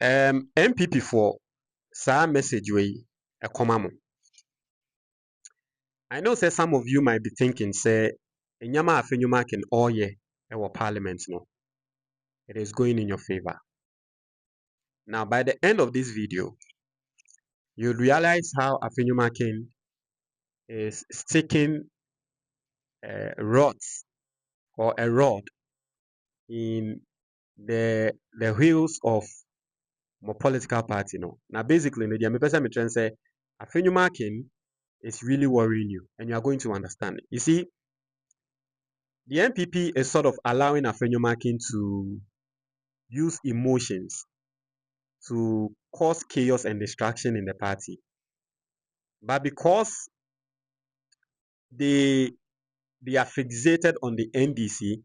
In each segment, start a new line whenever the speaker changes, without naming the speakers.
NPP for sa message way a common. I know say some of you might be thinking say Enyama Afenyo Markin all year our parliament no. It is going in your favor. Now by the end of this video, you'll realize how Afenyo Markin is sticking rods or a rod in the wheels of my political party no. Now basically, the person me trying say Afenyo Markin is really worrying you, and you are going to understand it. You see, the NPP is sort of allowing Afenyo Markin to use emotions to cause chaos and distraction in the party. But because they are fixated on the NDC,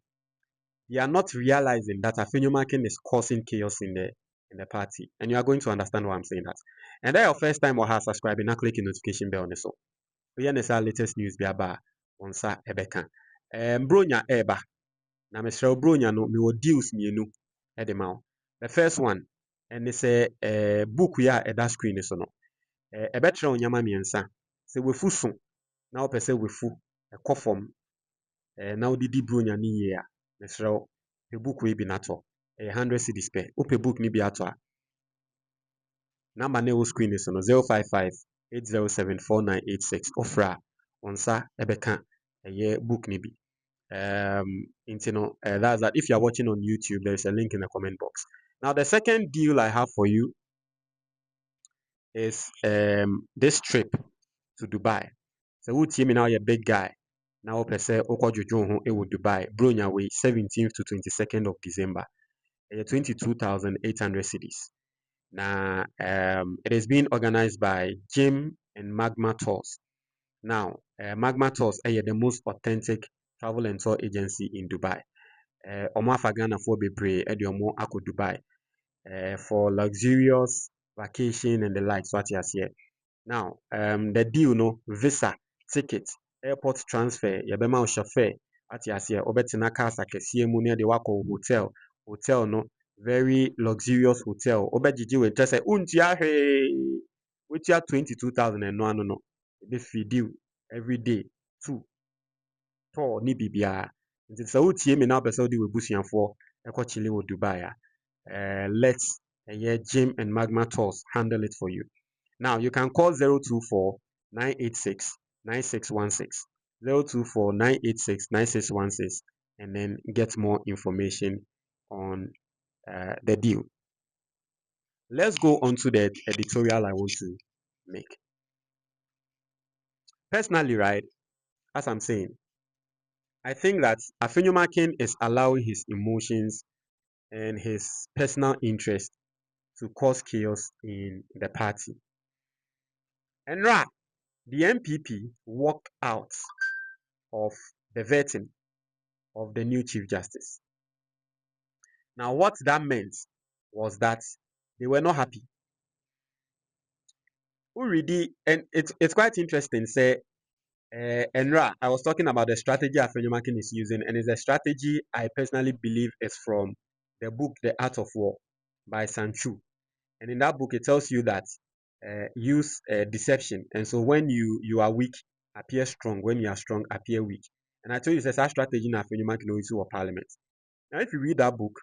they are not realizing that Afenyo Markin is causing chaos in the party. And you are going to understand why I'm saying that. And that's your first time or has subscribed, now click the notification bell on the so. We are the latest news be about on sa ebeka. Bronya eba. Na mesrɛ bronya no me deals mienu e de ma. The first one and it's a book ya e that screen so no. E betre onyama miensa. Se wefu so na wo pese wefu e kofom na wo didi bronya ni ye a mesrɛ the book we be nato 100 cedis per. Ope book ni bi ato a number na wo screen so no 055 8074986 ofra onsa ebeka eye book ni bi. That's that. If you are watching on YouTube, there is a link in the comment box. Now, the second deal I have for you is this trip to Dubai. So, who team now? You're a big guy. Now, per se, Okojojo it would Dubai. Bronya way 17th to 22nd of December. 22,800 cities. Now, it is being organized by Jim and Magma Tours. Now, Magma Tours are the most authentic travel and tour agency in Dubai. Omo afa Ghana for bebree e de omo akọ Dubai for luxurious vacation and the likes what you here. Now, the deal no visa, ticket, airport transfer, yebema o chauffeur what you here. Obetina cars akese mu ne de wako hotel no very luxurious hotel. Obejiji we just say untia he wetia 22,000 and no. Be feed you every day 2 tour ni bibia. Nti sɛ wotie me na wopɛ sɛ wode w'abusuafoɔ ɛkɔ chile wɔ Dubai let Jim and Magma Tours handle it for you. Now you can call 024 986 9616 024 986 9616 and then get more information on the deal. Let's go on to the editorial I want to make. Personally, right, as I'm saying, I think that Afenyo Markin is allowing his emotions and his personal interest to cause chaos in the party. And right, the NPP walked out of the vetting of the new Chief Justice. Now, what that meant was that they were not happy. Already, and it's quite interesting, say, Enra, I was talking about the strategy Afenyo Markin is using, and it's a strategy I personally believe is from the book The Art of War by Sanchu. And in that book, it tells you that use deception. And so when you are weak, appear strong. When you are strong, appear weak. And I told you, it's a strategy in Afenyo Markin or Parliament. Now, if you read that book,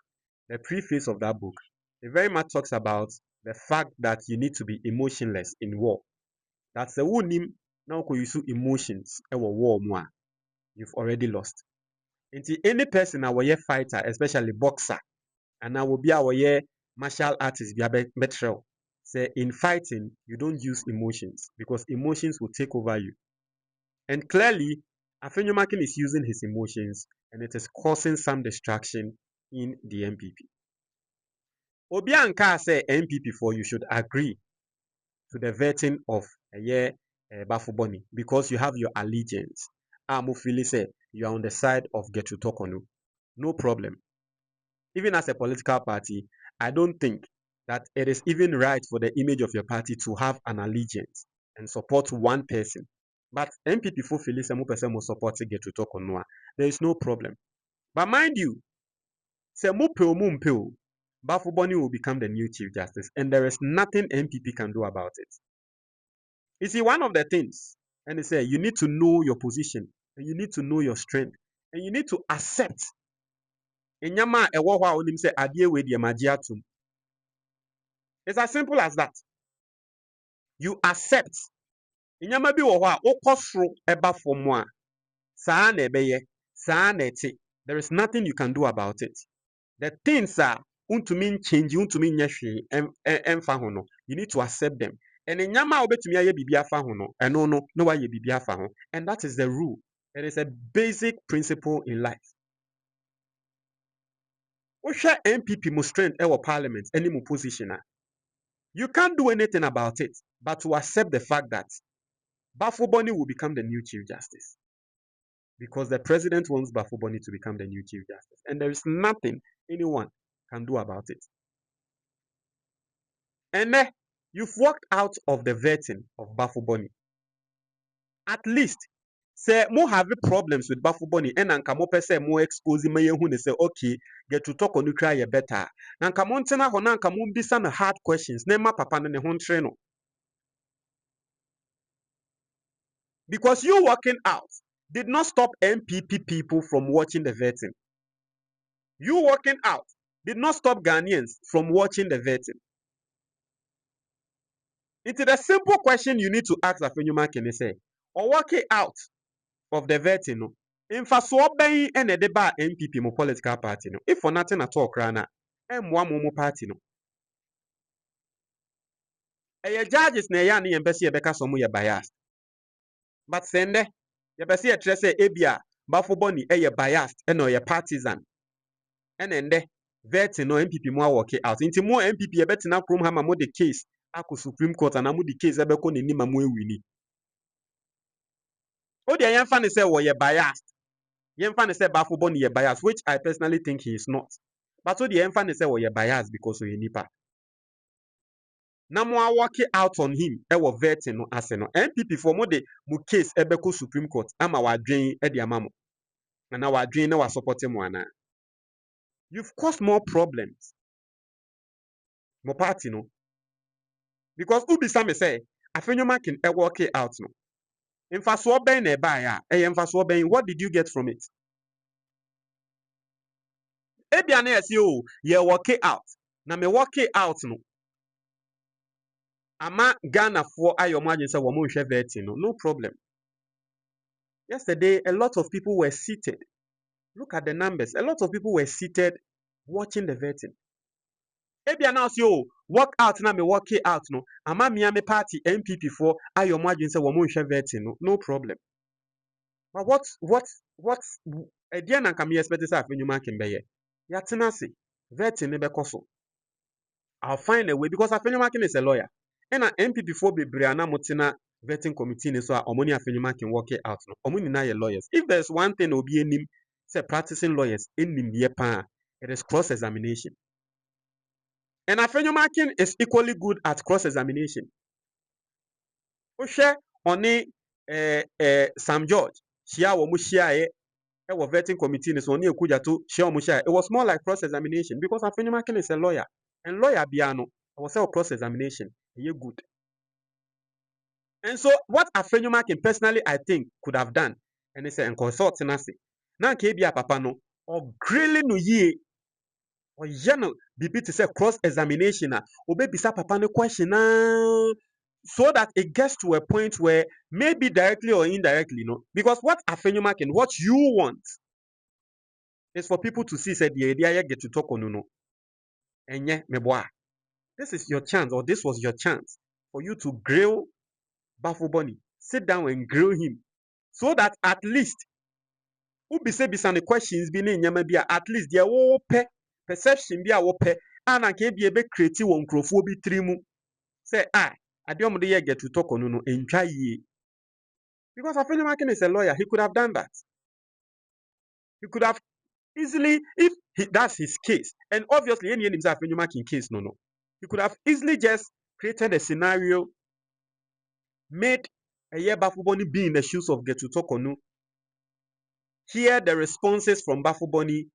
the preface of that book, it very much talks about the fact that you need to be emotionless in war. That's the one now use emotions war more. You've already lost. Until any person a fighter, especially boxer, and I will be our martial artist be better. Say in fighting, you don't use emotions because emotions will take over you. And clearly, Afenyo Markin is using his emotions and it is causing some distraction in the NPP. Obi Anka say NPP for you should agree to the vetting of Bafuboni because you have your allegiance. Amufili say you are on the side of Getru Tokonu. No problem. Even as a political party, I don't think that it is even right for the image of your party to have an allegiance and support one person. But NPP for Phyllis and person will support Getru Tokonu. There is no problem. But mind you, se mupe. Bafuboni will become the new Chief Justice, and there is nothing NPP can do about it. You see, one of the things, and they say you need to know your position, and you need to know your strength, and you need to accept. Enyama ewo hɔ a onim sɛ adeɛ wei deɛ magye atom. It's as simple as that. You accept. Enyama bi wɔ hɔ a wokɔ soro ɛba fam a saa na ɛbɛyɛ, saa na ɛte. There is nothing you can do about it. The things are untumi change, untumi nyɛ hwee ɛmfa ho no. You need to accept them. And enyama a wobɛtumi ayɛ biribi afa ho no, ɛno no na wayɛ biribi afa ho. And that is the rule. It is a basic principle in life. Wohwɛ NPP mu strength ɛwɔ parliament ɛne mu position a, you can't do anything about it, but to accept the fact that Bafuboni will become the new Chief Justice. Because the president wants Bafuboni to become the new Chief Justice. And there is nothing anyone can do about it. And then you've walked out of the vetting of Bafuboni. At least, say mo have problems with Bafuboni, and anka mo pese mo expose me yehu ne say okay, get to talk on you cry better. Nanka mo ntena ho nanka mo bisa na hard questions. Nema papa ne ho ntre no. Because you walking out did not stop NPP people from watching the vetting. You walking out did not stop Ghanaians from watching the vetting. It is a simple question you need to ask Afenyo Markin say, or walking out of the vetting, no. In fact, so obeying and a deba NPP mo political party, no. If for nothing at all, crana, and one more party, no. A judges na ya ni embassy beka somu ya biased. But sende, ya besi a trese ebia, Bafuboni biased, and or partisan. And ende, vetting no NPP mo walk out. Into more NPP better na from hama mo the case. Ako Supreme Court and amu the case ebeko ni ni mamu wini. O the yemfa ne say we biased. Yemfa ne say Bafuboni ye biased, which I personally think he is not. But so the yemfa ne say we biased because we nipa. Na mo work out on him. E wo vetting no ase no. NPP for mo de mu case ebeko Supreme Court ama wadwen e de amamo. Na wadwen na wa support mo ana. You've caused more problems. Mo party no. Because ubisa me say Afenyo Markin e work out no. In fact, what ben e buy ya? What did you get from it? Ebia na yesi o, ye work out. Na me work out no. Ama Ghana for ayo margin say wo mo nhwe vetting no. No problem. Yesterday, a lot of people were seated. Look at the numbers. A lot of people were seated watching the vetting. Ebia na si o, work out na me work out no. Ama me party NPP for ayo margin say wo mo nhwe vetting no. No problem. But what's again and come expect say Afenyo Markin be ye. Yatena se vetting ne beko so. I'll find a way because Afenyo Markin is a lawyer. And NPP for be Brianna Motina vetting committee so Omoni Afenyo Markin work it out no. Omoni na ye lawyers. If there's one thing obi enim say practicing lawyers enim ye pa, it is cross examination. And Afenyo Markin is equally good at cross examination. Ohwe oni Sam George shia wo mu shia e was vetting committee so oni ekuja to share omo share. It was more like cross examination because Afenyo Markin is a lawyer. And lawyer biano was a cross examination. You good. And so what Afenyo Markin personally I think could have done and they say and consult nasi. Na kebia papa no or grilling no ye or yano bibi to say cross examination or baby sa papa no question so that it gets to a point where maybe directly or indirectly, no. Because what Afenyo Markin, what you want is for people to see said the idea you get to talk on no. And yeah, meboa. This is your chance, or this was your chance for you to grill Bafuboni. Sit down and grill him. So that at least who be say the questions be in Yamabia, at least their pe perception be a wope, and I can be a bit creative on crofobia trimu. Say, I don't get to talk on no and try ye. Because Afenyo Markin is a lawyer, he could have done that. He could have easily, if that's his case, and obviously any Afenyo Markin case, no. He could have easily just created a scenario, made a year Bafuboni be in the shoes of Getu Tokonu, hear the responses from Bafuboni,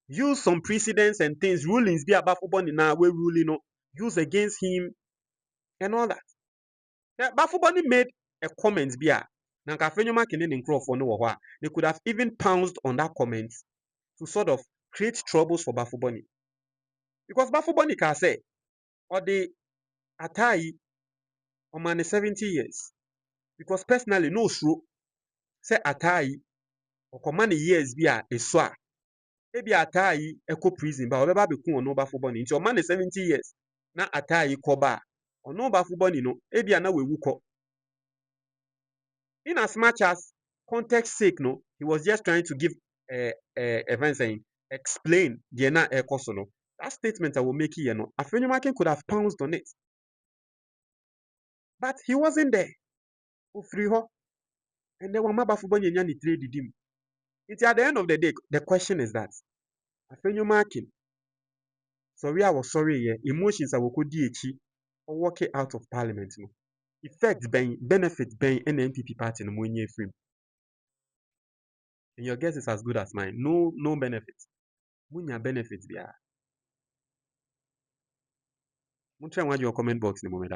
use some precedents and things, rulings be about football now, we ruling no, use against him and all that. Yeah, but football made a comment be a now Afenyo Markin in for no, they could have even pounced on that comment to sort of create troubles for Bafuboni. Because Bafuboni can say, or the Atai on man 70 years. Because personally, no true say Atai or command years be a swa. Maybe Atai echo prison, but whatever be cool no Bafuboni. Into man 70 years. Na Atai koba or no Bafuboni no, maybe na we wuko. In as much as context sake, no, he was just trying to give event saying explain the na no. That statement I will make here, no. Afenyo Markin could have pounced on it, but he wasn't there. Free her, and then one football ni trade him. It's at the end of the day, the question is that Afenyo Markin, sorry, I was sorry, yeah, emotions I will go DH or walk it out of parliament, no. Effect ben benefit ben NPP party no money free. And your guess is as good as mine. No benefits. Munya benefits be. Muncha your comment box ni moment.